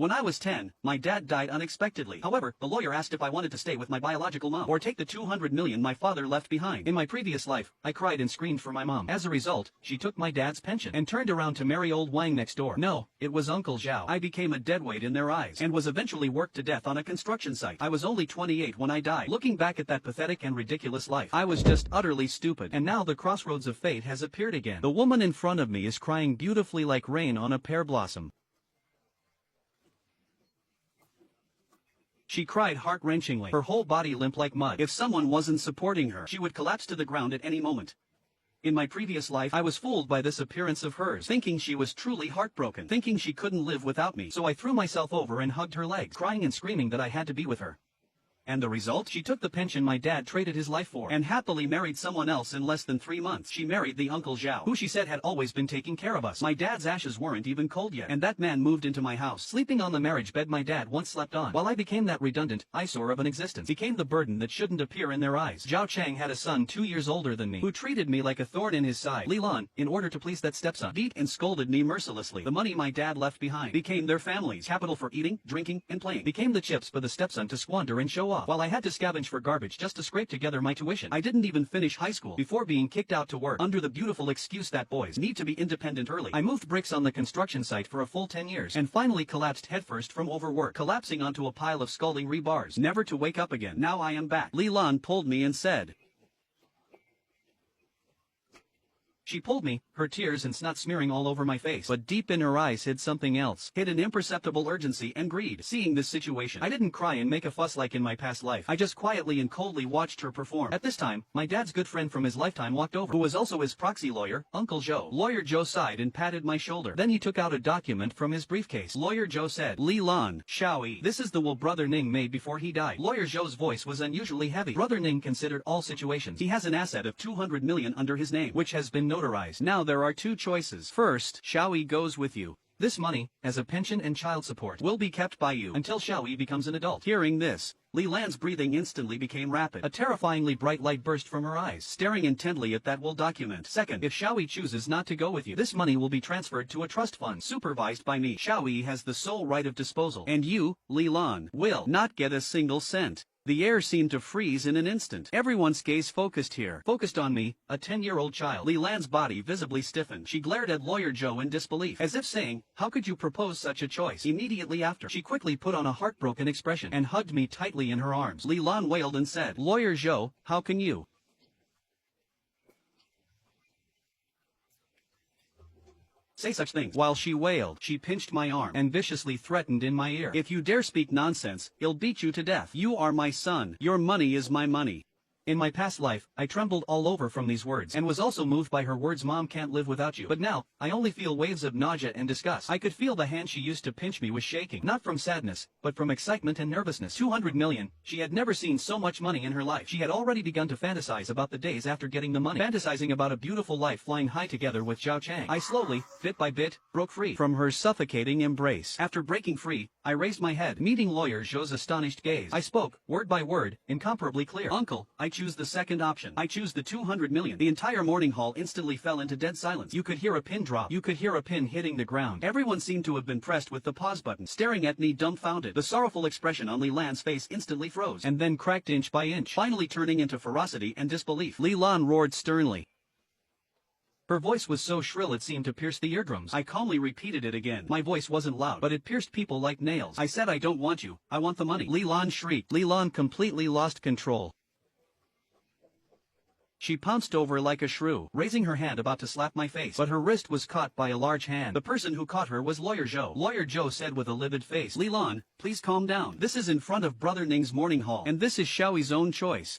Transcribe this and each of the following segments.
When I was 10, my dad died unexpectedly. However, the lawyer asked if I wanted to stay with my biological mom or take the 200 million my father left behind. In my previous life, I cried and screamed for my mom. As a result, she took my dad's pension and turned around to marry old Wang next door. No, it was Uncle Zhao. I became a deadweight in their eyes and was eventually worked to death on a construction site. I was only 28 when I died. Looking back at that pathetic and ridiculous life, I was just utterly stupid. And now the crossroads of fate has appeared again. The woman in front of me is crying beautifully like rain on a pear blossom. She cried heart-wrenchingly, her whole body limp like mud. If someone wasn't supporting her, she would collapse to the ground at any moment. In my previous life, I was fooled by this appearance of hers, thinking she was truly heartbroken, thinking she couldn't live without me. So I threw myself over and hugged her legs, crying and screaming that I had to be with her. And the result? She took the pension my dad traded his life for, and happily married someone else in less than 3 months. She married the Uncle Zhao, who she said had always been taking care of us. My dad's ashes weren't even cold yet, and that man moved into my house, sleeping on the marriage bed my dad once slept on. While I became that redundant eyesore of an existence, became the burden that shouldn't appear in their eyes. Zhao Chang had a son 2 years older than me, who treated me like a thorn in his side. Li Lan, in order to please that stepson, beat and scolded me mercilessly. The money my dad left behind became their family's capital for eating, drinking, and playing, became the chips for the stepson to squander and show off, while I had to scavenge for garbage just to scrape together my tuition. I didn't even finish high school before being kicked out to work under the beautiful excuse that boys need to be independent early. I moved bricks on the construction site for a full 10 years and finally collapsed headfirst from overwork, collapsing onto a pile of scalding rebars, never to wake up again. Now I am back. Li Lan pulled me and said, She pulled me, her tears and snot smearing all over my face, but deep in her eyes hid something else, hid an imperceptible urgency and greed. Seeing this situation, I didn't cry and make a fuss like in my past life. I just quietly and coldly watched her perform. At this time, my dad's good friend from his lifetime walked over, who was also his proxy lawyer, Uncle Zhou. Lawyer Zhou sighed and patted my shoulder. Then he took out a document from his briefcase. Lawyer Zhou said, Li Lan, Xiaoyi, this is the will Brother Ning made before he died. Lawyer Zhou's voice was unusually heavy. Brother Ning considered all situations. He has an asset of 200 million under his name, which has been notarized. Now there are two choices. First, Xiaoyi goes with you. This money, as a pension and child support, will be kept by you until Xiaoyi becomes an adult. Hearing this, Li Lan's breathing instantly became rapid. A terrifyingly bright light burst from her eyes, staring intently at that will document. Second, if Xiaoyi chooses not to go with you, this money will be transferred to a trust fund supervised by me. Xiaoyi has the sole right of disposal, and you, Li Lan, will not get a single cent. The air seemed to freeze in an instant. Everyone's gaze focused on me, a 10-year-old child. Li Lan's body visibly stiffened. She glared at Lawyer Zhou in disbelief, as if saying, how could you propose such a choice? Immediately after, she quickly put on a heartbroken expression and hugged me tightly in her arms. Li Lan wailed and said, Lawyer Zhou, how can you say such things? While she wailed, she pinched my arm and viciously threatened in my ear, if you dare speak nonsense, I'll beat you to death. You are my son. Your money is my money. In my past life, I trembled all over from these words and was also moved by her words, Mom can't live without you. But now, I only feel waves of nausea and disgust. I could feel the hand she used to pinch me was shaking, not from sadness, but from excitement and nervousness. 200 million. She had never seen so much money in her life. She had already begun to fantasize about the days after getting the money, fantasizing about a beautiful life flying high together with Zhao Chang. I slowly, bit by bit, broke free from her suffocating embrace. After breaking free, I raised my head, meeting Lawyer Zhou's astonished gaze. I spoke, word by word, incomparably clear. Uncle, I choose the second option. I choose the 200 million. The entire morning hall instantly fell into dead silence. You could hear a pin drop. You could hear a pin hitting the ground. Everyone seemed to have been pressed with the pause button, staring at me dumbfounded. The sorrowful expression on Li Lan's face instantly froze, and then cracked inch by inch, finally turning into ferocity and disbelief. Li Lan roared sternly. Her voice was so shrill it seemed to pierce the eardrums. I calmly repeated it again. My voice wasn't loud, but it pierced people like nails. I said, I don't want you. I want the money. Li Lan shrieked. Li Lan completely lost control. She pounced over like a shrew, raising her hand about to slap my face, but her wrist was caught by a large hand. The person who caught her was Lawyer Zhou. Lawyer Zhou said with a livid face, Li Lan, please calm down. This is in front of Brother Ning's morning hall, and this is Xiaoyi's own choice.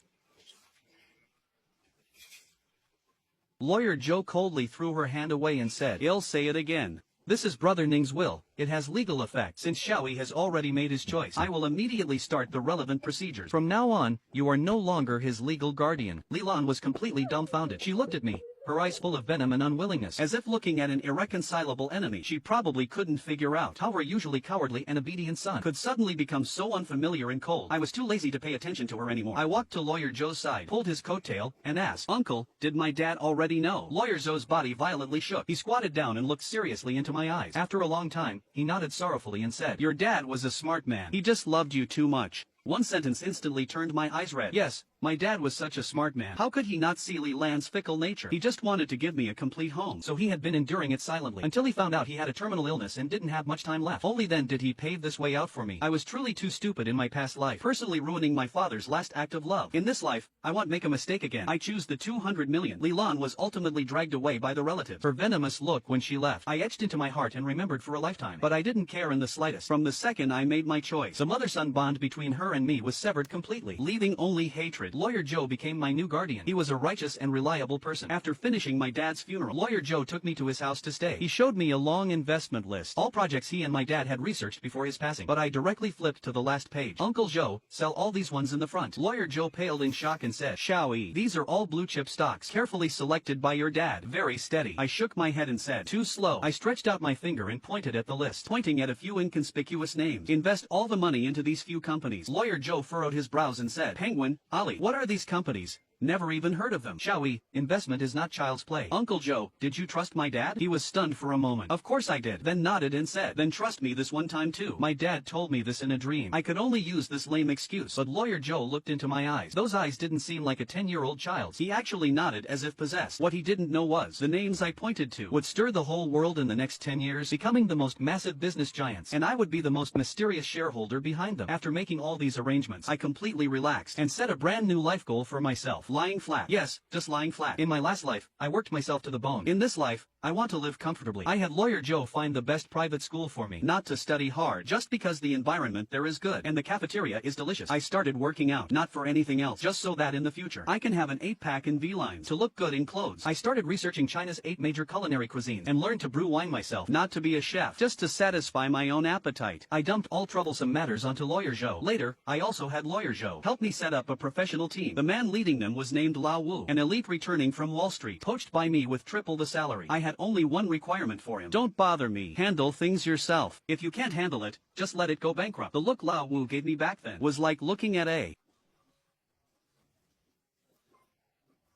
Lawyer Zhou coldly threw her hand away and said, I'll say it again. This is Brother Ning's will. It has legal effect. Since Xiaoyi has already made his choice, I will immediately start the relevant procedures. From now on, you are no longer his legal guardian. Li Lan was completely dumbfounded. She looked at me, her eyes full of venom and unwillingness, as if looking at an irreconcilable enemy she probably couldn't figure out how her usually cowardly and obedient son could suddenly become so unfamiliar and cold. I was too lazy to pay attention to her anymore. I walked to Lawyer Joe's side, pulled his coattail, and asked, "Uncle, did my dad already know?" Lawyer Joe's body violently shook. He squatted down and looked seriously into my eyes. After a long time, he nodded sorrowfully and said, "Your dad was a smart man. He just loved you too much." One sentence instantly turned my eyes red. Yes, my dad was such a smart man. How could he not see Leland's fickle nature? He just wanted to give me a complete home, so he had been enduring it silently until he found out he had a terminal illness and didn't have much time left. Only then did he pave this way out for me. I was truly too stupid in my past life, personally ruining my father's last act of love. In this life, I won't make a mistake again. I choose the 200 million. Leland was ultimately dragged away by the relatives. Her venomous look when she left, I etched into my heart and remembered for a lifetime. But I didn't care in the slightest. From the second I made my choice, the mother-son bond between her and me was severed completely, leaving only hatred. Lawyer Joe became my new guardian. He was a righteous and reliable person. After finishing my dad's funeral, Lawyer Joe took me to his house to stay. He showed me a long investment list, all projects he and my dad had researched before his passing, but I directly flipped to the last page. "Uncle Joe, sell all these ones in the front." Lawyer Joe paled in shock and said, "Showy, these are all blue chip stocks, carefully selected by your dad. Very steady." I shook my head and said, "Too slow." I stretched out my finger and pointed at the list, pointing at a few inconspicuous names. "Invest all the money into these few companies." Lawyer Joe furrowed his brows and said, "Penguin, Ali, what are these companies? Never even heard of them." "Showy, investment is not child's play." "Uncle Joe, did you trust my dad?" He was stunned for a moment. "Of course I did," then nodded and said, "Then trust me this one time too. My dad told me this in a dream." I could only use this lame excuse, but Lawyer Joe looked into my eyes. Those eyes didn't seem like a 10-year-old child's. He actually nodded as if possessed. What he didn't know was, the names I pointed to would stir the whole world in the next 10 years, becoming the most massive business giants, and I would be the most mysterious shareholder behind them. After making all these arrangements, I completely relaxed and set a brand new life goal for myself: lying flat. Yes, just lying flat. In my last life, I worked myself to the bone. In this life, I want to live comfortably. I had Lawyer Joe find the best private school for me, not to study hard, just because the environment there is good and the cafeteria is delicious. I started working out, not for anything else, just so that in the future, I can have an 8-pack in V-lines to look good in clothes. I started researching China's 8 major culinary cuisines and learned to brew wine myself, not to be a chef, just to satisfy my own appetite. I dumped all troublesome matters onto Lawyer Joe. Later, I also had Lawyer Joe help me set up a professional team. The man leading them was named Lao Wu, an elite returning from Wall Street, poached by me with triple the salary. I had only one requirement for him: don't bother me. Handle things yourself. If you can't handle it, just let it go bankrupt. The look Lao Wu gave me back then was like looking at a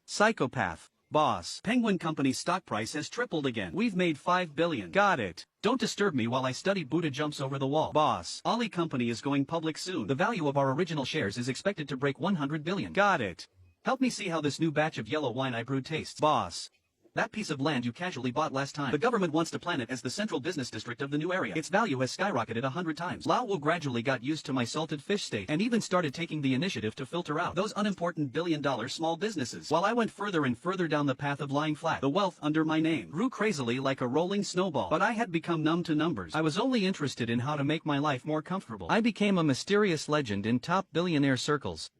psychopath. "Boss, Penguin Company's stock price has tripled again. We've made $5 billion. Got it. Don't disturb me while I study Buddha jumps over the wall." "Boss, Ali Company is going public soon. The value of our original shares is expected to break 100 billion. Got it. Help me see how this new batch of yellow wine I brewed tastes." "Boss, that piece of land you casually bought last time, the government wants to plan it as the central business district of the new area. Its value has skyrocketed 100 times. Lao Wu gradually got used to my salted fish state and even started taking the initiative to filter out those unimportant billion-dollar small businesses. While I went further and further down the path of lying flat, the wealth under my name grew crazily like a rolling snowball. But I had become numb to numbers. I was only interested in how to make my life more comfortable. I became a mysterious legend in top billionaire circles.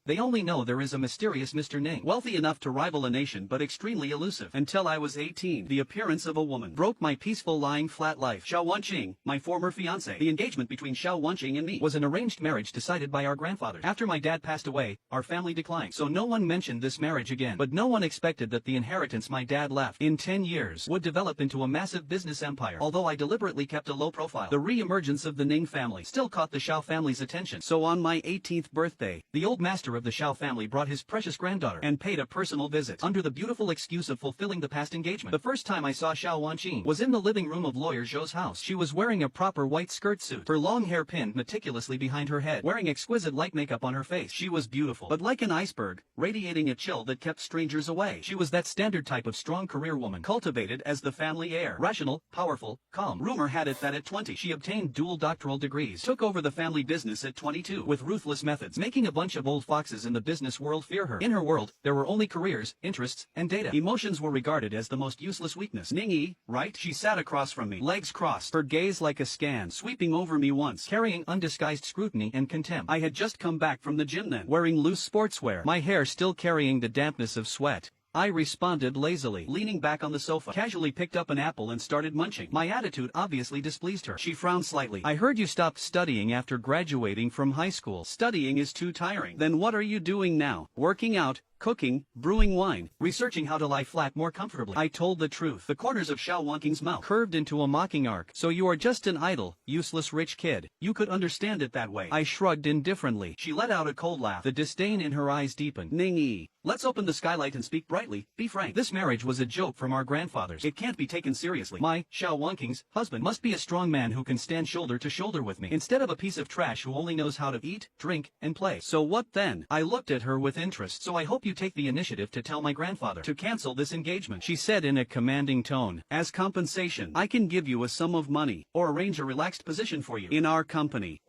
They only know there is a mysterious Mr. Ning, wealthy enough to rival a nation but extremely elusive. Until I was 18, the appearance of a woman broke my peaceful lying flat life. Xiao Wanqing, my former fiancée. The engagement between Xiao Wanqing and me was an arranged marriage decided by our grandfathers. After my dad passed away, our family declined, so no one mentioned this marriage again. But no one expected that the inheritance my dad left in 10 years would develop into a massive business empire. Although I deliberately kept a low profile, the re-emergence of the Ning family still caught the Xiao family's attention. So on my 18th birthday, the old master of the Xiao family brought his precious granddaughter and paid a personal visit under the beautiful excuse of fulfilling the past engagement. The first time I saw Xiao Wanqing was in the living room of Lawyer Zhou's house. She was wearing a proper white skirt suit, her long hair pinned meticulously behind her head, wearing exquisite light makeup on her face. She was beautiful, but like an iceberg, radiating a chill that kept strangers away. She was that standard type of strong career woman, cultivated as the family heir, rational, powerful, calm. Rumor had it that at 20 she obtained dual doctoral degrees, took over the family business at 22 with ruthless methods, making a bunch of old foxes in the business world fear her. In her world, there were only careers, interests, and data. Emotions were regarded as the most useless weakness. Ning-yi, right? She sat across from me, legs crossed, her gaze like a scan, sweeping over me once, carrying undisguised scrutiny and contempt. I had just come back from the gym then, wearing loose sportswear, my hair still carrying the dampness of sweat. I responded lazily, leaning back on the sofa, casually picked up an apple and started munching. My attitude obviously displeased her. She frowned slightly. I heard you stopped studying after graduating from high school. Studying is too tiring. Then what are you doing now? Working out, cooking, brewing wine, researching how to lie flat more comfortably. I told the truth. The corners of Xiao Wanking's mouth curved into a mocking arc. So you are just an idle, useless rich kid. You could understand it that way. I shrugged indifferently. She let out a cold laugh. The disdain in her eyes deepened. Ning-ee. Let's open the skylight and speak brightly. Be frank. This marriage was a joke from our grandfathers. It can't be taken seriously. My, Xiao Wanking's, husband must be a strong man who can stand shoulder to shoulder with me, instead of a piece of trash who only knows how to eat, drink, and play. So what then? I looked at her with interest. So I hope you take the initiative to tell my grandfather to cancel this engagement, she said in a commanding tone. As compensation, I can give you a sum of money, or arrange a relaxed position for you in our company.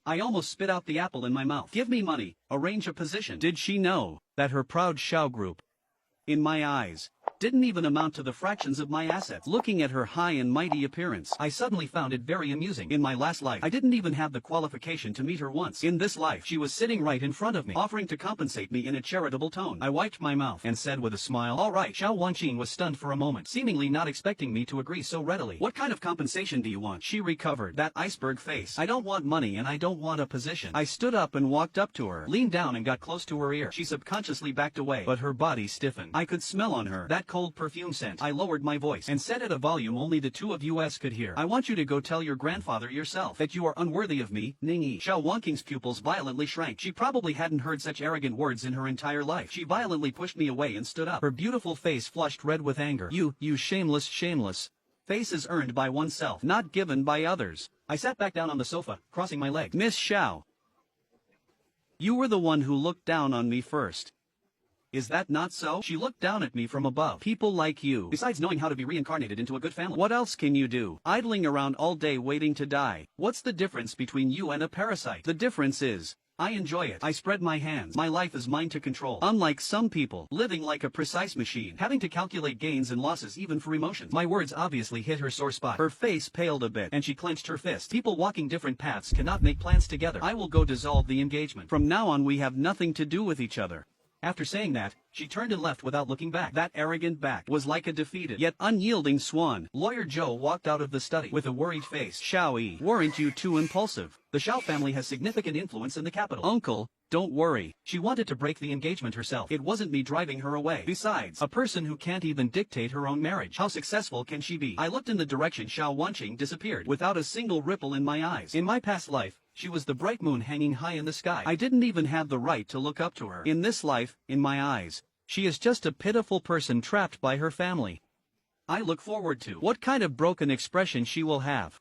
I almost spit out the apple in my mouth. Give me money, arrange a position. Did she know that her proud Xiao group, in my eyes, didn't even amount to the fractions of my assets? Looking at her high and mighty appearance, I suddenly found it very amusing. In my last life, I didn't even have the qualification to meet her once. In this life, she was sitting right in front of me, offering to compensate me in a charitable tone. I wiped my mouth and said with a smile, all right. Xiao Wanqing was stunned for a moment, seemingly not expecting me to agree so readily. What kind of compensation do you want? She recovered that iceberg face. I don't want money and I don't want a position. I stood up and walked up to her, leaned down and got close to her ear. She subconsciously backed away, but her body stiffened. I could smell on her that cold perfume scent. I lowered my voice and said at a volume only the two of us could hear. I want you to go tell your grandfather yourself that you are unworthy of me, Ning-ee. Xiao Wanking's pupils violently shrank. She probably hadn't heard such arrogant words in her entire life. She violently pushed me away and stood up. Her beautiful face flushed red with anger. You shameless. Face is earned by oneself, not given by others. I sat back down on the sofa, crossing my legs. Miss Xiao, you were the one who looked down on me first. Is that not so? She looked down at me from above. People like you, besides knowing how to be reincarnated into a good family, what else can you do? Idling around all day waiting to die. What's the difference between you and a parasite? The difference is, I enjoy it. I spread my hands. My life is mine to control. Unlike some people, living like a precise machine, having to calculate gains and losses even for emotions. My words obviously hit her sore spot. Her face paled a bit, and she clenched her fist. People walking different paths cannot make plans together. I will go dissolve the engagement. From now on we have nothing to do with each other. After saying that, she turned and left without looking back. That arrogant back was like a defeated, yet unyielding swan. Lawyer Joe walked out of the study with a worried face. Xiao-yi, weren't you too impulsive? The Xiao family has significant influence in the capital. Uncle, don't worry. She wanted to break the engagement herself. It wasn't me driving her away. Besides, a person who can't even dictate her own marriage, how successful can she be? I looked in the direction Xiao Wanqing disappeared, without a single ripple in my eyes. In my past life, she was the bright moon hanging high in the sky. I didn't even have the right to look up to her. In this life, in my eyes, she is just a pitiful person trapped by her family. I look forward to what kind of broken expression she will have.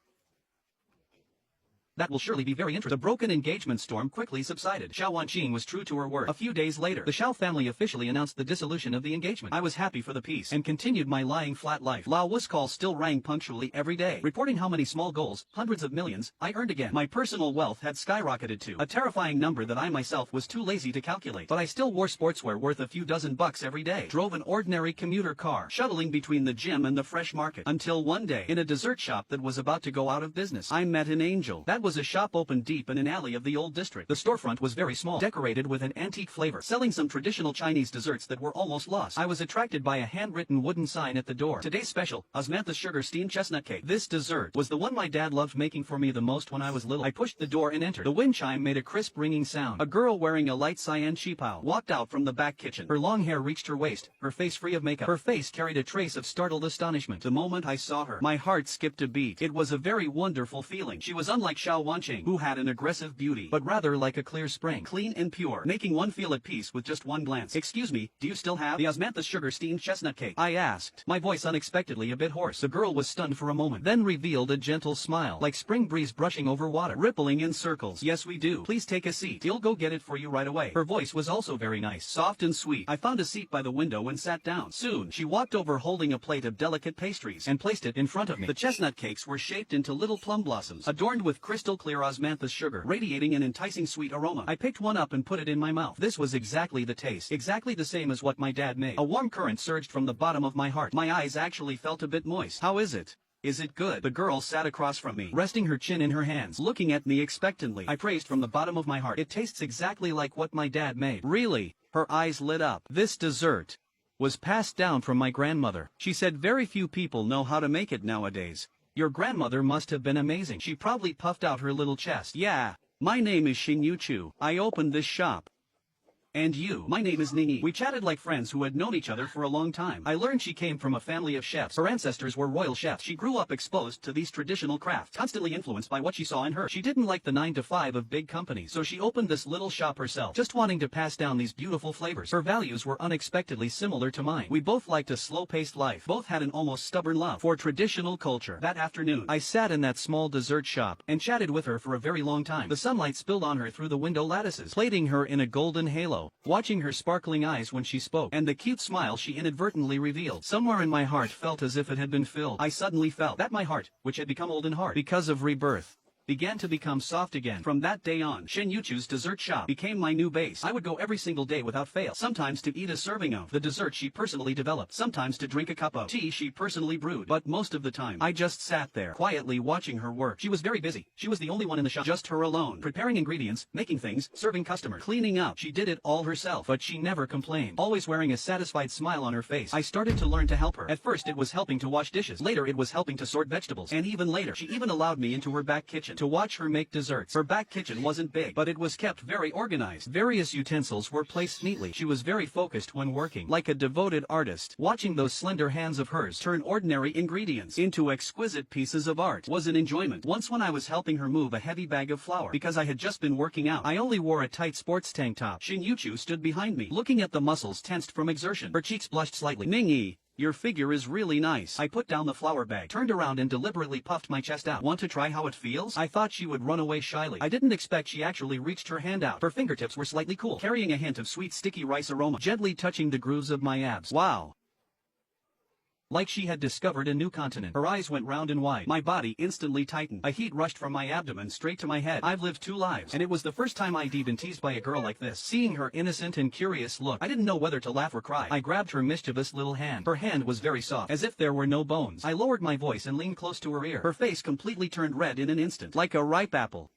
That will surely be very interesting. The broken engagement storm quickly subsided. Xiao Wanqing was true to her word. A few days later, the Xiao family officially announced the dissolution of the engagement. I was happy for the peace and continued my lying flat life. Lao Wu's call still rang punctually every day, reporting how many small goals, hundreds of millions, I earned again. My personal wealth had skyrocketed to a terrifying number that I myself was too lazy to calculate. But I still wore sportswear worth a few dozen bucks every day, drove an ordinary commuter car, shuttling between the gym and the fresh market, until one day, in a dessert shop that was about to go out of business, I met an angel. That was a shop opened deep in an alley of the old district. The storefront was very small, decorated with an antique flavor, selling some traditional Chinese desserts that were almost lost. I was attracted by a handwritten wooden sign at the door. Today's special, Osmanthus sugar steamed chestnut cake. This dessert was the one my dad loved making for me the most when I was little. I pushed the door and entered. The wind chime made a crisp ringing sound. A girl wearing a light cyan qipao walked out from the back kitchen. Her long hair reached her waist, her face free of makeup. Her face carried a trace of startled astonishment. The moment I saw her, my heart skipped a beat. It was a very wonderful feeling. She was unlike Xiao Wanqing, who had an aggressive beauty, but rather like a clear spring, clean and pure, making one feel at peace with just one glance. Excuse me, do you still have the Osmanthus sugar steamed chestnut cake? I asked, my voice unexpectedly a bit hoarse. The girl was stunned for a moment, then revealed a gentle smile, like spring breeze brushing over water, rippling in circles. Yes, we do. Please take a seat. He'll go get it for you right away. Her voice was also very nice, soft and sweet. I found a seat by the window and sat down. Soon, she walked over holding a plate of delicate pastries and placed it in front of me. The chestnut cakes were shaped into little plum blossoms, adorned with crystal clear osmanthus sugar, radiating an enticing sweet aroma. I picked one up and put it in my mouth. This was exactly the taste, exactly the same as what my dad made. A warm current surged from the bottom of my heart. My eyes actually felt a bit moist. How is it? Is it good? The girl sat across from me, resting her chin in her hands, looking at me expectantly. I praised from the bottom of my heart. It tastes exactly like what my dad made. Really? Her eyes lit up. This dessert was passed down from my grandmother. She said very few people know how to make it nowadays. Your grandmother must have been amazing. She probably puffed out her little chest. Yeah. My name is Shin-Yu-Chu. I opened this shop. And you? My name is Ning. We chatted like friends who had known each other for a long time. I learned she came from a family of chefs. Her ancestors were royal chefs. She grew up exposed to these traditional crafts, constantly influenced by what she saw in her. She didn't like the 9-to-5 of big companies, so she opened this little shop herself, just wanting to pass down these beautiful flavors. Her values were unexpectedly similar to mine. We both liked a slow-paced life. Both had an almost stubborn love for traditional culture. That afternoon, I sat in that small dessert shop and chatted with her for a very long time. The sunlight spilled on her through the window lattices, plating her in a golden halo. Watching her sparkling eyes when she spoke, and the cute smile she inadvertently revealed. Somewhere in my heart felt as if it had been filled. I suddenly felt that my heart, which had become old and hard because of rebirth, began to become soft again. From that day on, Shin-Yu-Chu's dessert shop became my new base. I would go every single day without fail, sometimes to eat a serving of the dessert she personally developed, sometimes to drink a cup of tea she personally brewed, but most of the time, I just sat there, quietly watching her work. She was very busy. She was the only one in the shop, just her alone, preparing ingredients, making things, serving customers, cleaning up. She did it all herself, but she never complained, always wearing a satisfied smile on her face. I started to learn to help her. At first it was helping to wash dishes, later it was helping to sort vegetables, and even later, she even allowed me into her back kitchen to watch her make desserts. Her back kitchen wasn't big, but it was kept very organized. Various utensils were placed neatly. She was very focused when working, like a devoted artist. Watching those slender hands of hers turn ordinary ingredients into exquisite pieces of art was an enjoyment. Once when I was helping her move a heavy bag of flour, because I had just been working out, I only wore a tight sports tank top. Shin-Yu-Chu stood behind me, looking at the muscles tensed from exertion. Her cheeks blushed slightly. Ning-yi, your figure is really nice. I put down the flour bag, turned around and deliberately puffed my chest out. Want to try how it feels? I thought she would run away shyly. I didn't expect she actually reached her hand out. Her fingertips were slightly cool, carrying a hint of sweet sticky rice aroma, gently touching the grooves of my abs. Wow. Like she had discovered a new continent. Her eyes went round and wide. My body instantly tightened. A heat rushed from my abdomen straight to my head. I've lived 2 lives, and it was the first time I'd been teased by a girl like this. Seeing her innocent and curious look, I didn't know whether to laugh or cry. I grabbed her mischievous little hand. Her hand was very soft, as if there were no bones. I lowered my voice and leaned close to her ear. Her face completely turned red in an instant, like a ripe apple.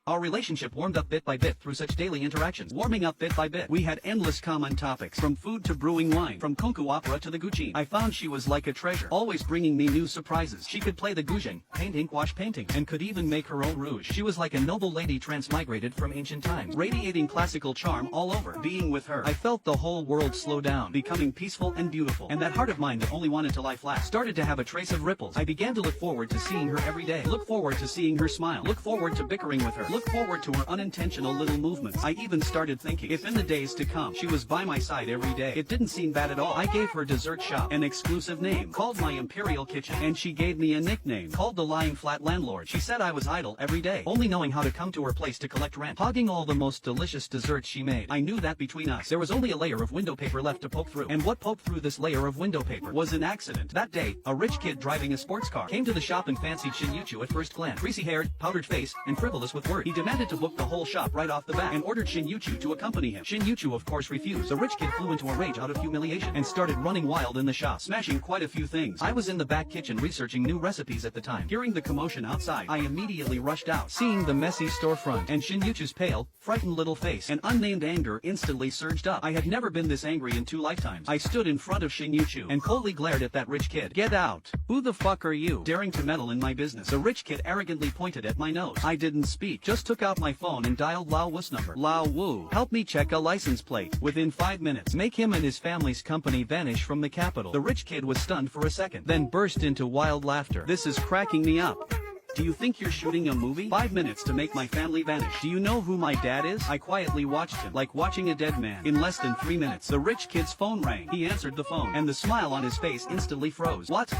Our relationship warmed up bit by bit through such daily interactions. Warming up bit by bit. We had endless common topics, from food to brewing wine, from kunku opera to the guqin. I found she was like a treasure, always bringing me new surprises. She could play the guzheng, paint ink wash painting, and could even make her own rouge. She was like a noble lady transmigrated from ancient times, radiating classical charm all over. Being with her, I felt the whole world slow down, becoming peaceful and beautiful. And that heart of mine that only wanted to lie flat started to have a trace of ripples. I began to look forward to seeing her every day. Look forward to seeing her smile. Look forward to bickering with her. Look forward to her unintentional little movements. I even started thinking, if in the days to come, she was by my side every day, it didn't seem bad at all. I gave her dessert shop an exclusive name, called my Imperial Kitchen, and she gave me a nickname, called the Lying Flat Landlord. She said I was idle every day, only knowing how to come to her place to collect rent, hogging all the most delicious desserts she made. I knew that between us, there was only a layer of window paper left to poke through, and what poked through this layer of window paper was an accident. That day, a rich kid driving a sports car came to the shop and fancied Shin-Yu-Chu at first glance. Greasy-haired, powdered face, and frivolous with words. He demanded to book the whole shop right off the bat and ordered Shin-Yu-Chu to accompany him. Shin-Yu-Chu of course refused. The rich kid flew into a rage out of humiliation and started running wild in the shop, smashing quite a few things. I was in the back kitchen researching new recipes at the time. Hearing the commotion outside, I immediately rushed out. Seeing the messy storefront and Shin-Yu-Chu's pale, frightened little face, an unnamed anger instantly surged up. I had never been this angry in 2 lifetimes. I stood in front of Shin-Yu-Chu and coldly glared at that rich kid. Get out! Who the fuck are you? Daring to meddle in my business. The rich kid arrogantly pointed at my nose. I didn't speak, just took out my phone and dialed Lao Wu's number. Lao Wu, help me check a license plate. Within 5 minutes, make him and his family's company vanish from the capital. The rich kid was stunned for a second, then burst into wild laughter. This is cracking me up. Do you think you're shooting a movie? 5 minutes to make my family vanish. Do you know who my dad is? I quietly watched him, like watching a dead man. In less than 3 minutes, the rich kid's phone rang. He answered the phone, and the smile on his face instantly froze. What?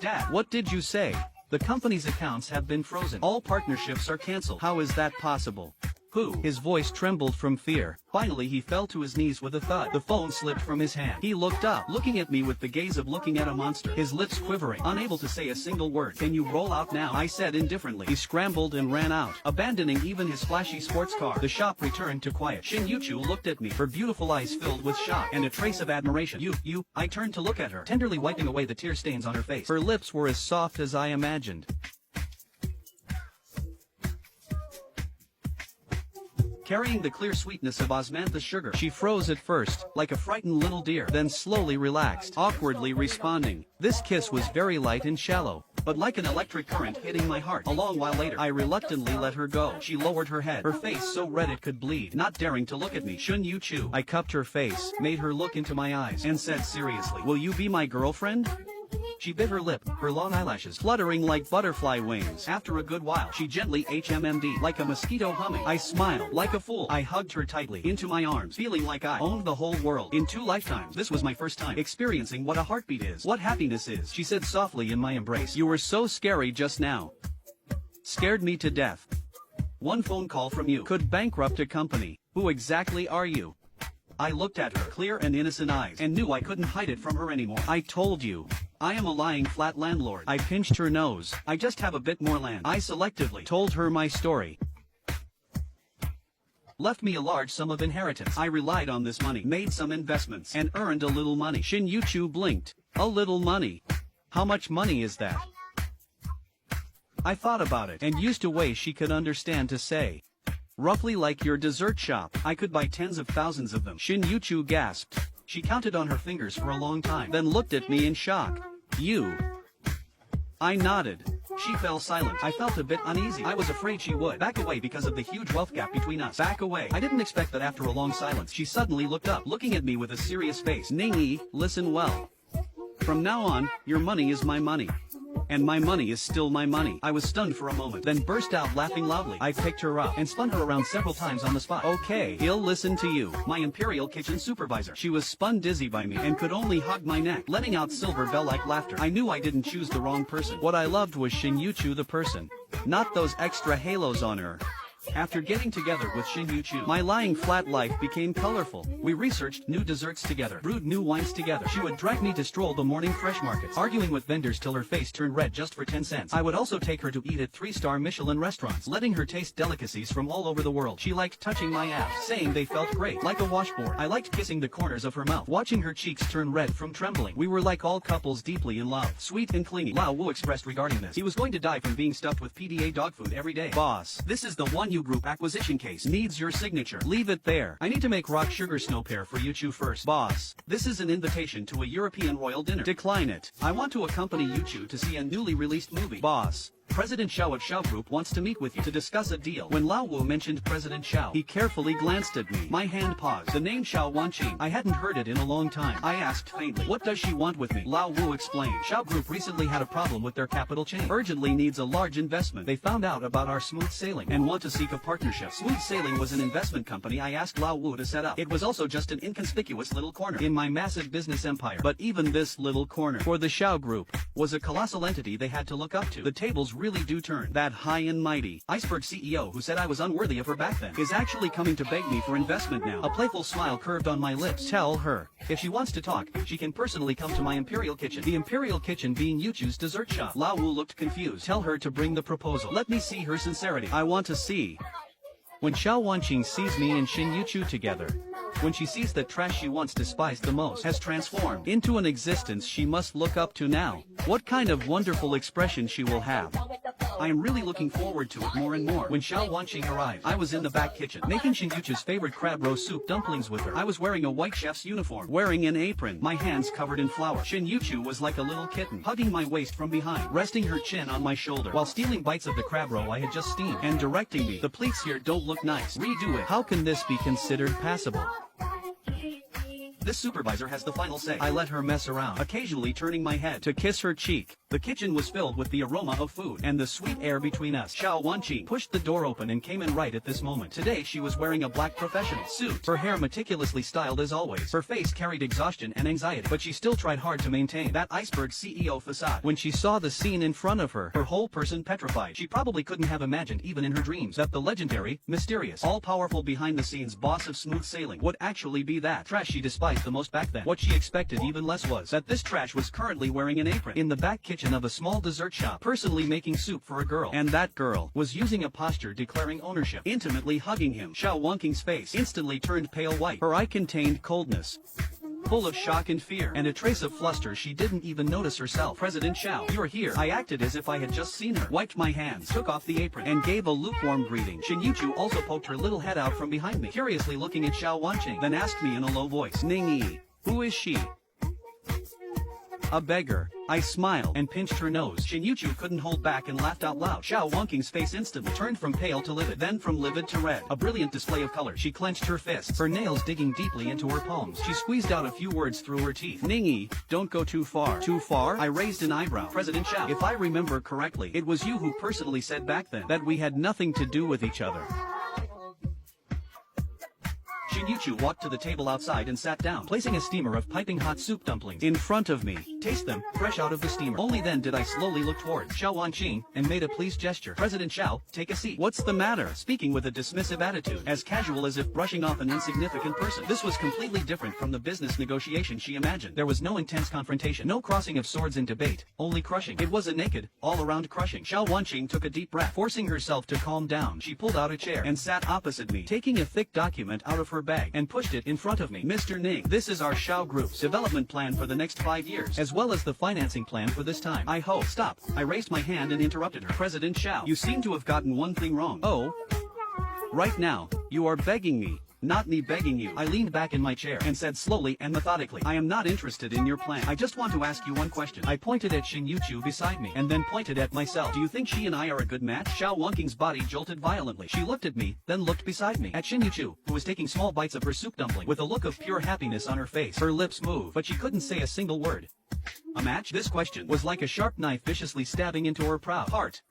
Dad, what did you say? The company's accounts have been frozen. All partnerships are canceled. How is that possible? Who? His voice trembled from fear. Finally he fell to his knees with a thud. The phone slipped from his hand. He looked up, looking at me with the gaze of looking at a monster, his lips quivering, unable to say a single word. Can you roll out now? I said indifferently. He scrambled and ran out, abandoning even his flashy sports car. The shop returned to quiet. Shin-Yu-Chu looked at me, her beautiful eyes filled with shock and a trace of admiration. You, I turned to look at her, tenderly wiping away the tear stains on her face. Her lips were as soft as I imagined. carrying the clear sweetness of osmanthus sugar. She froze at first, like a frightened little deer, then slowly relaxed, awkwardly responding. This kiss was very light and shallow, but like an electric current hitting my heart. A long while later, I reluctantly let her go. She lowered her head, her face so red it could bleed, not daring to look at me. Shun Yu Chu. I cupped her face, made her look into my eyes, and said seriously, "Will you be my girlfriend?" She bit her lip, her long eyelashes fluttering like butterfly wings. After a good while, she gently HMMD, like a mosquito humming. I smiled, like a fool. I hugged her tightly, into my arms, feeling like I owned the whole world. In 2 lifetimes, this was my first time experiencing what a heartbeat is, what happiness is. She said softly in my embrace, "You were so scary just now. Scared me to death. One phone call from you could bankrupt a company. Who exactly are you?" I looked at her clear and innocent eyes and knew I couldn't hide it from her anymore. "I told you. I am a lying flat landlord." I pinched her nose. "I just have a bit more land." I selectively told her my story. Left me a large sum of inheritance. I relied on this money, made some investments, and earned a little money. Shin Yu Chu blinked. "A little money? How much money is that?" I thought about it and used a way she could understand to say, "Roughly like your dessert shop. I could buy tens of thousands of them." Shin Yu Chu gasped. She counted on her fingers for a long time, then looked at me in shock. "You?" I nodded. She fell silent. I felt a bit uneasy. I was afraid she would back away because of the huge wealth gap between us. Back away. I didn't expect that after a long silence, she suddenly looked up, looking at me with a serious face. "Ning-yi, listen well. From now on, your money is my money. And my money is still my money." I was stunned for a moment, then burst out laughing loudly. I picked her up and spun her around several times on the spot. "Okay, he'll listen to you, my Imperial Kitchen supervisor." She was spun dizzy by me and could only hug my neck, letting out silver bell-like laughter. I knew I didn't choose the wrong person. What I loved was Shin Yu Chu the person, not those extra halos on her. After getting together with Shin Yu Chu, my lying flat life became colorful. We researched new desserts together, brewed new wines together. She would drag me to stroll the morning fresh markets, arguing with vendors till her face turned red just for 10 cents. I would also take her to eat at 3-star Michelin restaurants, letting her taste delicacies from all over the world. She liked touching my abs, saying they felt great, like a washboard. I liked kissing the corners of her mouth, watching her cheeks turn red from trembling. We were like all couples deeply in love, sweet and clingy. Lao Wu expressed regarding this, he was going to die from being stuffed with PDA dog food every day. "Boss, this is the One U Group acquisition case. Needs your signature. Leave it there. I need to make rock sugar snow pear for Yu Chu first." "Boss, this is an invitation to a European royal dinner. Decline it. I want to accompany Yu Chu to see a newly released movie." "Boss, President Xiao of Xiao Group wants to meet with you to discuss a deal." When Lao Wu mentioned President Xiao, he carefully glanced at me. My hand paused. The name Xiao Wanqing. I hadn't heard it in a long time. I asked faintly, "What does she want with me?" Lao Wu explained. "Xiao Group recently had a problem with their capital chain. Urgently needs a large investment. They found out about our smooth sailing and want to seek a partnership." Smooth Sailing was an investment company I asked Lao Wu to set up. It was also just an inconspicuous little corner in my massive business empire. But even this little corner, for the Xiao Group, was a colossal entity they had to look up to. The tables really do turn. That high and mighty iceberg CEO who said I was unworthy of her back then is actually coming to beg me for investment now. A playful smile curved on my lips. "Tell her, if she wants to talk, she can personally come to my Imperial Kitchen." The Imperial Kitchen being Yu Chu's dessert shop. Lao Wu looked confused. "Tell her to bring the proposal. Let me see her sincerity. I want to see." When Xiao Wanqing sees me and Shin Yu Chu together, when she sees that trash she once despised the most has transformed into an existence she must look up to now, what kind of wonderful expression she will have. I am really looking forward to it more and more. When Xiao Wanqing arrived, I was in the back kitchen, making Shin Yu Chu's favorite crab roast soup dumplings with her. I was wearing a white chef's uniform, wearing an apron, my hands covered in flour. Shin Yu Chu was like a little kitten, hugging my waist from behind, resting her chin on my shoulder, while stealing bites of the crab roe I had just steamed, and directing me, "The pleats here don't look nice. Redo it. How can this be considered passable?" This supervisor has the final say. I let her mess around, occasionally turning my head to kiss her cheek. The kitchen was filled with the aroma of food and the sweet air between us. Xiao Wanqing pushed the door open and came in right at this moment. Today she was wearing a black professional suit, her hair meticulously styled as always. Her face carried exhaustion and anxiety, but she still tried hard to maintain that iceberg CEO facade. When she saw the scene in front of her, her whole person petrified. She probably couldn't have imagined even in her dreams that the legendary, mysterious, all-powerful behind-the-scenes boss of Smooth Sailing would actually be that trash she despised the most back then. What she expected even less was that this trash was currently wearing an apron in the back kitchen of a small dessert shop, personally making soup for a girl. And that girl was using a posture declaring ownership, intimately hugging him. Xiao Wanqing's face instantly turned pale white. Her eye contained coldness. full of shock and fear, and a trace of fluster she didn't even notice herself. President Xiao, you're here. I acted as if I had just seen her, wiped my hands, took off the apron, and gave a lukewarm greeting. Xin Yuchu also poked her little head out from behind me, curiously looking at Xiao Wanqing, then asked me in a low voice, Ningyi, who is she? A beggar. I smiled and pinched her nose. Xin Yuchu couldn't hold back and laughed out loud. Xiao Wanqing's face instantly turned from pale to livid, then from livid to red. A brilliant display of color. She clenched her fists, her nails digging deeply into her palms. She squeezed out a few words through her teeth. Ningyi, don't go too far. Too far? I raised an eyebrow. President Xiao, if I remember correctly, it was you who personally said back then that we had nothing to do with each other. Xin Yuchu walked to the table outside and sat down, placing a steamer of piping hot soup dumplings in front of me. Taste them, fresh out of the steamer. Only then did I slowly look toward Xiao Wanqing and made a pleased gesture. President Xiao, take a seat. What's the matter? Speaking with a dismissive attitude, as casual as if brushing off an insignificant person. This was completely different from the business negotiation she imagined. There was no intense confrontation, no crossing of swords in debate, only crushing. It was a naked, all-around crushing. Xiao Wanqing took a deep breath, forcing herself to calm down. She pulled out a chair and sat opposite me, taking a thick document out of her bag and pushed it in front of me. Mr. Ning, this is our Xiao Group's development plan for the next 5 years, as well as the financing plan for this time. I hope. Stop. I raised my hand and interrupted her. President Xiao, you seem to have gotten one thing wrong. Oh? Right now, you are begging me. Not me begging you. I leaned back in my chair and said slowly and methodically, I am not interested in your plan. I just want to ask you one question. I pointed at Xin Yuchu beside me and then pointed at myself. Do you think she and I are a good match? Xiao Wanqing's body jolted violently. She looked at me, then looked beside me at Xin Yuchu, who was taking small bites of her soup dumpling with a look of pure happiness on her face. Her lips moved, but she couldn't say a single word. A match? This question was like a sharp knife viciously stabbing into her proud heart.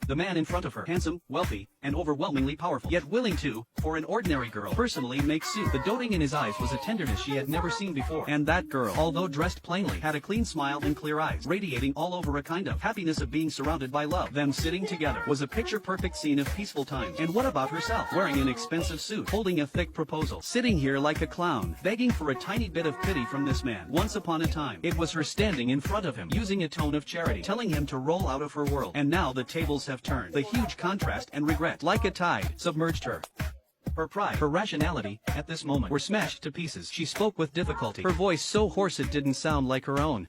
The man in front of her, handsome, wealthy, and overwhelmingly powerful, yet willing to, for an ordinary girl, personally make soup. The doting in his eyes was a tenderness she had never seen before. And that girl, although dressed plainly, had a clean smile and clear eyes, radiating all over a kind of happiness of being surrounded by love. Them sitting together was a picture-perfect scene of peaceful times. And what about herself? Wearing an expensive suit, holding a thick proposal, sitting here like a clown, begging for a tiny bit of pity from this man. Once upon a time, it was her standing in front of him, using a tone of charity, telling him to roll out of her world. And now the tables have turned. The huge contrast and regret, like a tide, submerged her. Her pride, her rationality, at this moment, were smashed to pieces. She spoke with difficulty, her voice so hoarse it didn't sound like her own.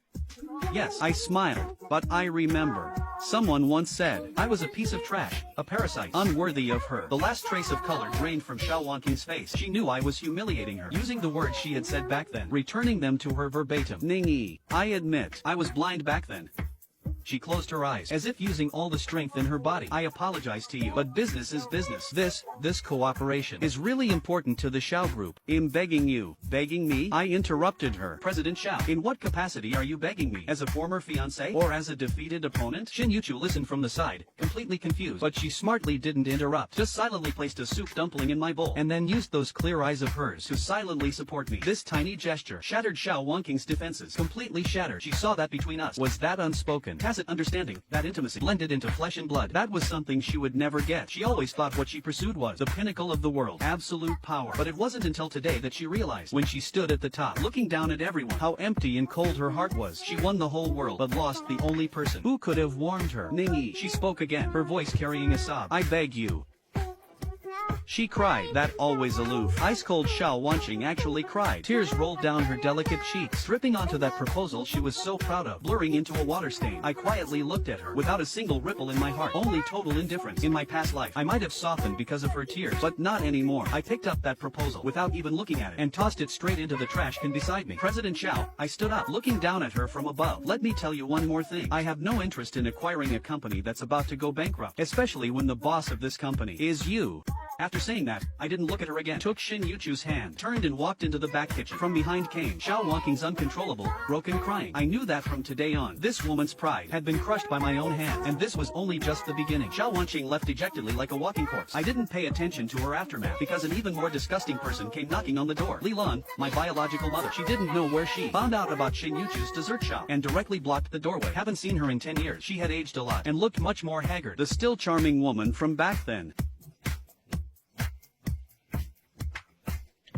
Yes, I smiled, but I remember. Someone once said, I was a piece of trash, a parasite, unworthy of her. The last trace of color drained from Xiao Wanqing's face. She knew I was humiliating her, using the words she had said back then, returning them to her verbatim. Ningyi, I admit, I was blind back then. She closed her eyes, as if using all the strength in her body. I apologize to you, but business is business. This cooperation is really important to the Xiao Group. I'm begging you. Begging me? I interrupted her. President Xiao, in what capacity are you begging me? As a former fiancé? Or as a defeated opponent? Xin Yuchu listened from the side, completely confused, but she smartly didn't interrupt, just silently placed a soup dumpling in my bowl, and then used those clear eyes of hers to silently support me. This tiny gesture shattered Xiao Wanqing's defenses, completely shattered. She saw that between us was that unspoken, tacit understanding, that intimacy, blended into flesh and blood. That was something she would never get. She always thought what she pursued was the pinnacle of the world, absolute power. But it wasn't until today that she realized, when she stood at the top, looking down at everyone, how empty and cold her heart was. She won the whole world, but lost the only person who could have warmed her. Ningyi, she spoke again, her voice carrying a sob. I beg you. She cried, that always aloof, ice-cold Xiao Wanqing actually cried. Tears rolled down her delicate cheeks, dripping onto that proposal she was so proud of, blurring into a water stain. I quietly looked at her, without a single ripple in my heart, only total indifference. In my past life, I might have softened because of her tears, but not anymore. I picked up that proposal, without even looking at it, and tossed it straight into the trash can beside me. President Xiao, I stood up, looking down at her from above. Let me tell you one more thing. I have no interest in acquiring a company that's about to go bankrupt, especially when the boss of this company is you. After saying that, I didn't look at her again, took Xin Yuchu's hand, turned and walked into the back kitchen. From behind came Xiao Wanqing's uncontrollable, broken crying. I knew that from today on, this woman's pride had been crushed by my own hand, and this was only just the beginning. Xiao Wanqing left dejectedly like a walking corpse. I didn't pay attention to her aftermath, because an even more disgusting person came knocking on the door. Li Lan, my biological mother. She didn't know where she found out about Xin Yuchu's dessert shop, and directly blocked the doorway. Haven't seen her in 10 years. She had aged a lot, and looked much more haggard. The still charming woman from back then.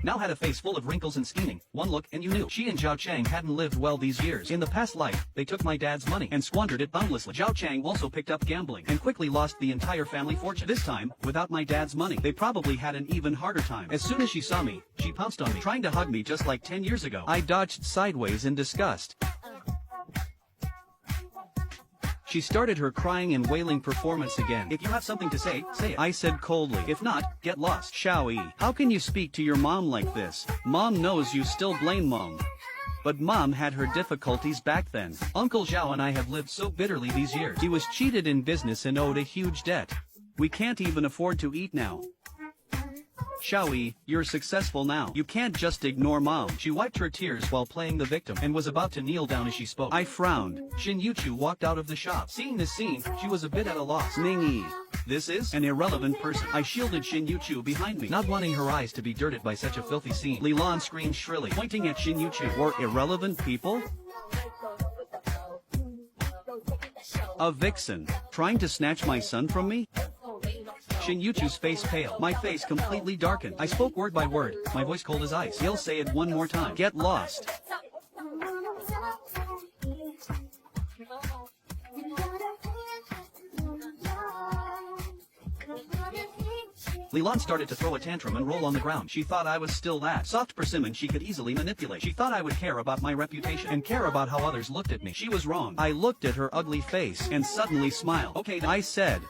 now had a face full of wrinkles and scheming. One look and you knew. She and Zhao Chang hadn't lived well these years. In the past life, they took my dad's money and squandered it boundlessly. Zhao Chang also picked up gambling and quickly lost the entire family fortune. This time, without my dad's money, they probably had an even harder time. As soon as she saw me, she pounced on me, trying to hug me just like 10 years ago. I dodged sideways in disgust. She started her crying and wailing performance again. If you have something to say, say it, I said coldly. If not, get lost. Xiaoyi, how can you speak to your mom like this? Mom knows you still blame mom. But mom had her difficulties back then. Uncle Zhao and I have lived so bitterly these years. He was cheated in business and owed a huge debt. We can't even afford to eat now. Xiaoyi, you're successful now. You can't just ignore mom. She wiped her tears while playing the victim and was about to kneel down as she spoke. I frowned. Xin Yuchu walked out of the shop. Seeing this scene, she was a bit at a loss. Ningyi. This is an irrelevant person. I shielded Xin Yuchu behind me, not wanting her eyes to be dirted by such a filthy scene. Li Lan screamed shrilly, pointing at Xin Yuchu. Were irrelevant people? A vixen, trying to snatch my son from me? Xin Yuchu's face pale. My face completely darkened. I spoke word by word, my voice cold as ice. You'll say it one more time. Get lost. Li Lan started to throw a tantrum and roll on the ground. She thought I was still that soft persimmon she could easily manipulate. She thought I would care about my reputation and care about how others looked at me. She was wrong. I looked at her ugly face and suddenly smiled. Okay, I said,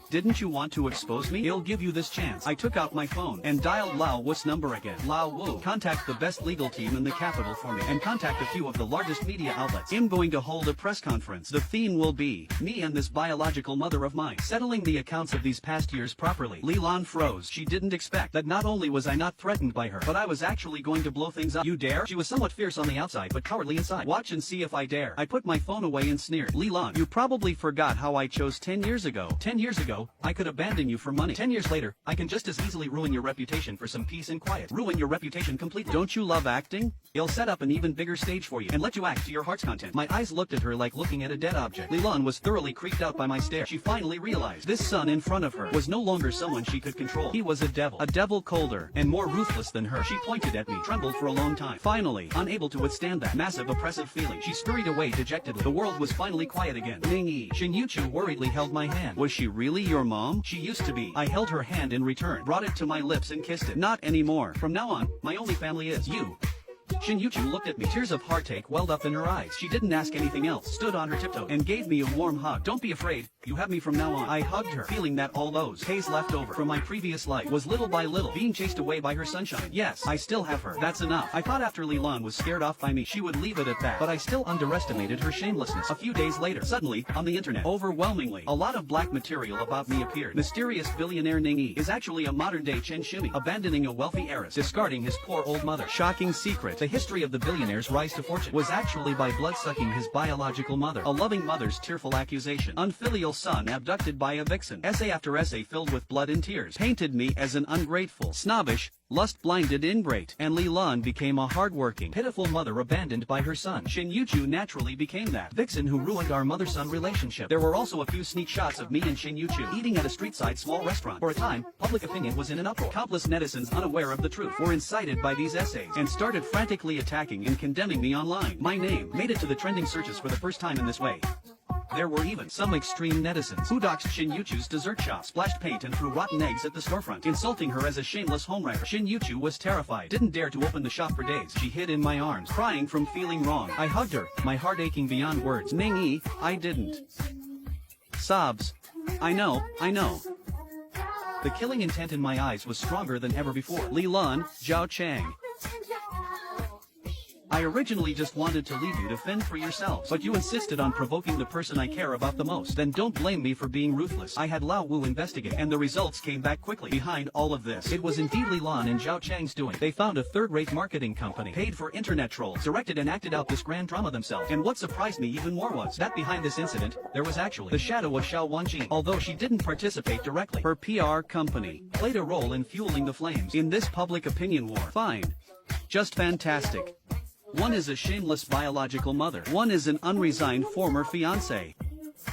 didn't you want to expose me? I'll give you this chance. I took out my phone and dialed Lao Wu's number again. Lao Wu, contact the best legal team in the capital for me and contact a few of the largest media outlets. I'm going to hold a press conference. The theme will be me and this biological mother of mine settling the accounts of these past years properly. Li Lan froze. She didn't expect that not only was I not threatened by her, but I was actually going to blow things up. You dare? She was somewhat fierce on the outside but cowardly inside. Watch and see if I dare. I put my phone away and sneered. Li Lan, you probably forgot how I chose 10 years ago. 10 years ago, I could abandon you for money. 10 years later, I can just as easily ruin your reputation for some peace and quiet. Ruin your reputation completely. Don't you love acting? I'll set up an even bigger stage for you and let you act to your heart's content. My eyes looked at her like looking at a dead object. Li Lan was thoroughly creeped out by my stare. She finally realized this son in front of her was no longer someone she could control. He was a devil colder and more ruthless than her. She pointed at me, trembled for a long time. Finally, unable to withstand that massive oppressive feeling, she scurried away dejectedly. The world was finally quiet again. Ningyi. Xin Yuchu worriedly held my hand. Was she really your mom? She used to be. I held her hand in return, brought it to my lips and kissed it. Not anymore. From now on, my only family is you. Xin Yuchu looked at me. Tears of heartache welled up in her eyes. She didn't ask anything else, stood on her tiptoe, and gave me a warm hug. Don't be afraid. You have me from now on. I hugged her, feeling that all those haze left over from my previous life was little by little being chased away by her sunshine. Yes, I still have her. That's enough. I thought after Li Lan was scared off by me, she would leave it at that. But I still underestimated her shamelessness. A few days later, suddenly, on the internet, overwhelmingly, a lot of black material about me appeared. Mysterious billionaire Ningyi is actually a modern-day Chen Shumi, abandoning a wealthy heiress, discarding his poor old mother. Shocking secret. The history of the billionaire's rise to fortune was actually by blood-sucking his biological mother. A loving mother's tearful accusation. Unfilial son abducted by a vixen. Essay after essay filled with blood and tears painted me as an ungrateful, snobbish, lust-blinded ingrate. And Li Lan became a hard-working, pitiful mother abandoned by her son. Xin Yuchu naturally became that vixen who ruined our mother-son relationship. There were also a few sneak shots of me and Xin Yuchu eating at a street-side small restaurant. For a time, public opinion was in an uproar. Countless netizens unaware of the truth were incited by these essays and started frantically attacking and condemning me online. My name made it to the trending searches for the first time in this way. There were even some extreme netizens who doxed Xin Yuchu's dessert shop, splashed paint and threw rotten eggs at the storefront, insulting her as a shameless homewrecker. Xin Yuchu was terrified, didn't dare to open the shop for days. She hid in my arms, crying from feeling wrong. I hugged her, my heart aching beyond words. Ningyi, I didn't. Sobs. I know. The killing intent in my eyes was stronger than ever before. Li Lan, Zhao Chang. I originally just wanted to leave you to fend for yourselves, but you insisted on provoking the person I care about the most. Then don't blame me for being ruthless. I had Lao Wu investigate, and the results came back quickly. Behind all of this, it was indeed Li Lan and Zhao Chang's doing. They found a third-rate marketing company, paid for internet trolls, directed and acted out this grand drama themselves. And what surprised me even more was that behind this incident, there was actually the shadow of Xiao Wanjing. Although she didn't participate directly, her PR company played a role in fueling the flames in this public opinion war. Fine. Just fantastic. One is a shameless biological mother. One is an unresigned former fiancé.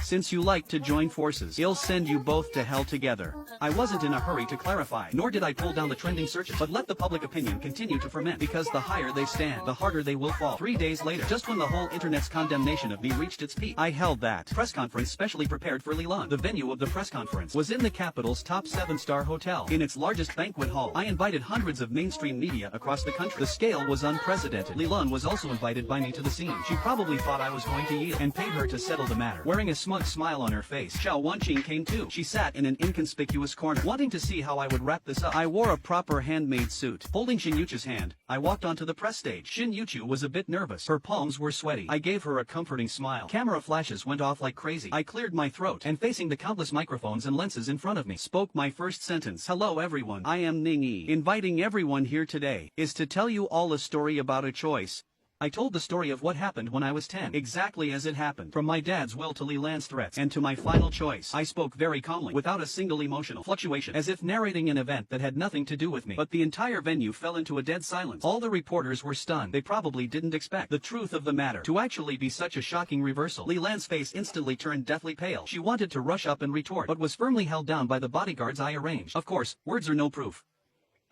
Since you like to join forces, I'll send you both to hell together. I wasn't in a hurry to clarify, nor did I pull down the trending searches, but let the public opinion continue to ferment, because the higher they stand, the harder they will fall. 3 days later, just when the whole internet's condemnation of me reached its peak, I held that press conference specially prepared for Leland. The venue of the press conference was in the capital's top 7-star hotel. In its largest banquet hall, I invited hundreds of mainstream media across the country. The scale was unprecedented. Leland was also invited by me to the scene. She probably thought I was going to yield, and paid her to settle the matter. Wearing a smug smile on her face, Xiao Wanqing came too. She sat in an inconspicuous corner, wanting to see how I would wrap this up. I wore a proper handmade suit. Holding Xin Yuchu's hand, I walked onto the press stage. Xin Yuchu was a bit nervous. Her palms were sweaty. I gave her a comforting smile. Camera flashes went off like crazy. I cleared my throat, and facing the countless microphones and lenses in front of me, spoke my first sentence. Hello everyone, I am Ning Yi. Inviting everyone here today is to tell you all a story about a choice. I told the story of what happened when I was 10, exactly as it happened. From my dad's will to Leland's threats, and to my final choice. I spoke very calmly, without a single emotional fluctuation, as if narrating an event that had nothing to do with me. But the entire venue fell into a dead silence. All the reporters were stunned. They probably didn't expect the truth of the matter to actually be such a shocking reversal. Leland's face instantly turned deathly pale. She wanted to rush up and retort, but was firmly held down by the bodyguards I arranged. Of course, words are no proof.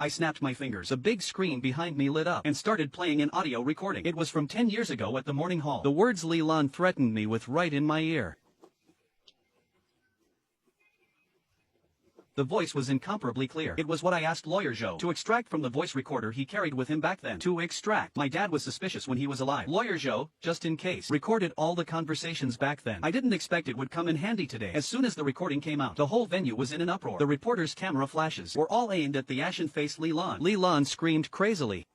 I snapped my fingers. A big screen behind me lit up and started playing an audio recording. It was from 10 years ago at the morning hall. The words Leland threatened me with right in my ear. The voice was incomparably clear. It was what I asked Lawyer Zhou to extract from the voice recorder he carried with him back then. To extract. My dad was suspicious when he was alive. Lawyer Zhou, just in case, recorded all the conversations back then. I didn't expect it would come in handy today. As soon as the recording came out, the whole venue was in an uproar. The reporter's camera flashes were all aimed at the ashen-faced Leland. Leland screamed crazily.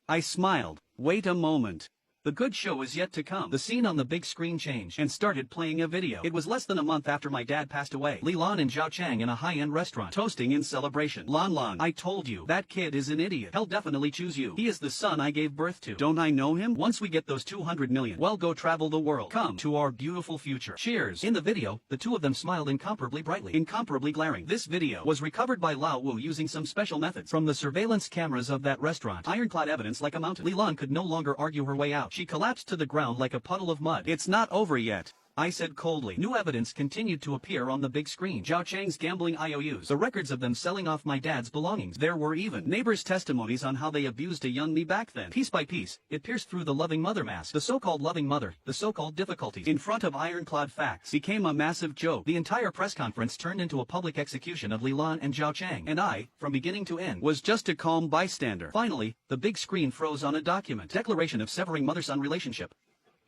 I smiled. Wait a moment. The good show is yet to come. The scene on the big screen changed and started playing a video. It was less than a month after my dad passed away. Li Lan and Zhao Chang in a high-end restaurant, toasting in celebration. Lan, I told you, that kid is an idiot. He'll definitely choose you. He is the son I gave birth to. Don't I know him? Once we get those 200 million, well, go travel the world. Come to our beautiful future. Cheers. In the video, the two of them smiled incomparably brightly, incomparably glaring. This video was recovered by Lao Wu using some special methods from the surveillance cameras of that restaurant. Ironclad evidence like a mountain. Li Lan could no longer argue her way out. She collapsed to the ground like a puddle of mud. It's not over yet, I said coldly. New evidence continued to appear on the big screen. Zhao Chang's gambling IOUs, the records of them selling off my dad's belongings. There were even neighbors' testimonies on how they abused a young me back then. Piece by piece, it pierced through the loving mother mask. The so-called loving mother, the so-called difficulties, in front of ironclad facts, became a massive joke. The entire press conference turned into a public execution of Li Lan and Zhao Chang, and I, from beginning to end, was just a calm bystander. Finally, the big screen froze on a document. Declaration of severing mother-son relationship.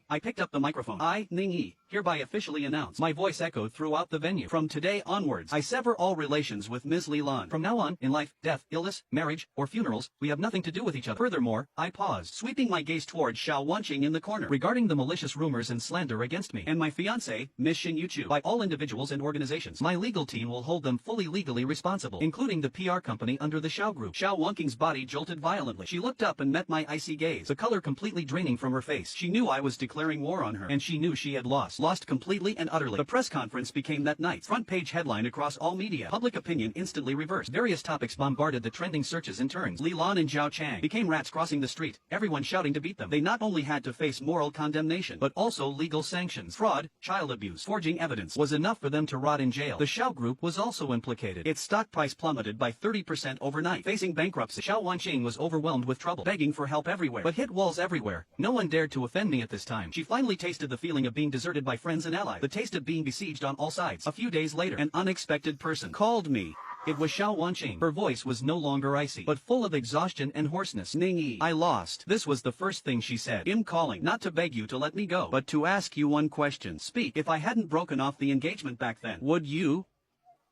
I picked up the microphone. I, Ning Yi, hereby officially announce. My voice echoed throughout the venue. From today onwards, I sever all relations with Ms. Li Lan. From now on, in life, death, illness, marriage, or funerals, we have nothing to do with each other. Furthermore, I paused, sweeping my gaze towards Xiao Wanqing in the corner, regarding the malicious rumors and slander against me and my fiancée, Ms. Xin Yuchu, by all individuals and organizations. My legal team will hold them fully legally responsible, including the PR company under the Xiao Group. Xiao Wanqing's body jolted violently. She looked up and met my icy gaze, the color completely draining from her face. She knew I was declaring war on her, and she knew she had lost completely and utterly. The press conference became that night's front-page headline across all media. Public opinion instantly reversed. Various topics bombarded the trending searches in turns. Li Lan and Zhao Chang became rats crossing the street, everyone shouting to beat them. They not only had to face moral condemnation, but also legal sanctions. Fraud, child abuse, forging evidence was enough for them to rot in jail. The Xiao Group was also implicated. Its stock price plummeted by 30% overnight. Facing bankruptcy, Xiao Wanqing was overwhelmed with trouble, begging for help everywhere, but hit walls everywhere. No one dared to offend me at this time. She finally tasted the feeling of being deserted by friends and allies, the taste of being besieged on all sides. A few days later, an unexpected person called me. It was Xiao Wanqing. Her voice was no longer icy, but full of exhaustion and hoarseness. Ning Yi, I lost. This was the first thing she said. I'm calling, not to beg you to let me go, but to ask you one question. Speak. If I hadn't broken off the engagement back then, would you?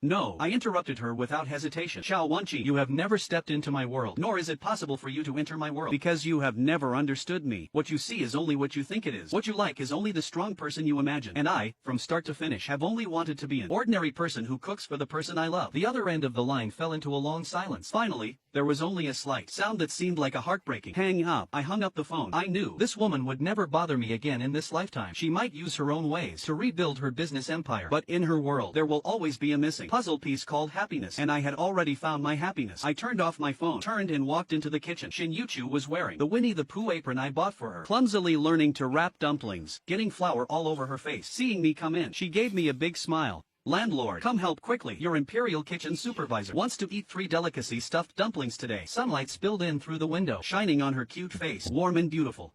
No, I interrupted her without hesitation. Xiao Wanqing, you have never stepped into my world, nor is it possible for you to enter my world, because you have never understood me. What you see is only what you think it is. What you like is only the strong person you imagine. And I, from start to finish, have only wanted to be an ordinary person who cooks for the person I love. The other end of the line fell into a long silence. Finally, there was only a slight sound that seemed like a heartbreaking hang up. I hung up the phone. I knew this woman would never bother me again in this lifetime. She might use her own ways to rebuild her business empire, but in her world, there will always be a missing puzzle piece called happiness, and I had already found my happiness. I turned off my phone, turned and walked into the kitchen. Shinyuchu was wearing the Winnie the Pooh apron I bought for her, clumsily learning to wrap dumplings, getting flour all over her face. Seeing me come in, she gave me a big smile. Landlord, come help quickly. Your Imperial Kitchen supervisor wants to eat 3 delicacy stuffed dumplings today. Sunlight spilled in through the window, shining on her cute face, warm and beautiful.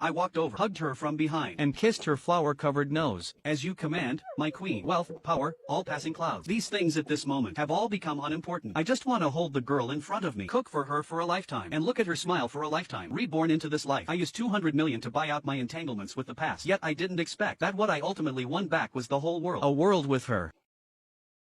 I walked over, hugged her from behind, and kissed her flour-covered nose. As you command, my queen. Wealth, power, all passing clouds. These things at this moment have all become unimportant. I just want to hold the girl in front of me, cook for her for a lifetime, and look at her smile for a lifetime. Reborn into this life. I used 200 million to buy out my entanglements with the past, yet I didn't expect that what I ultimately won back was the whole world. A world with her.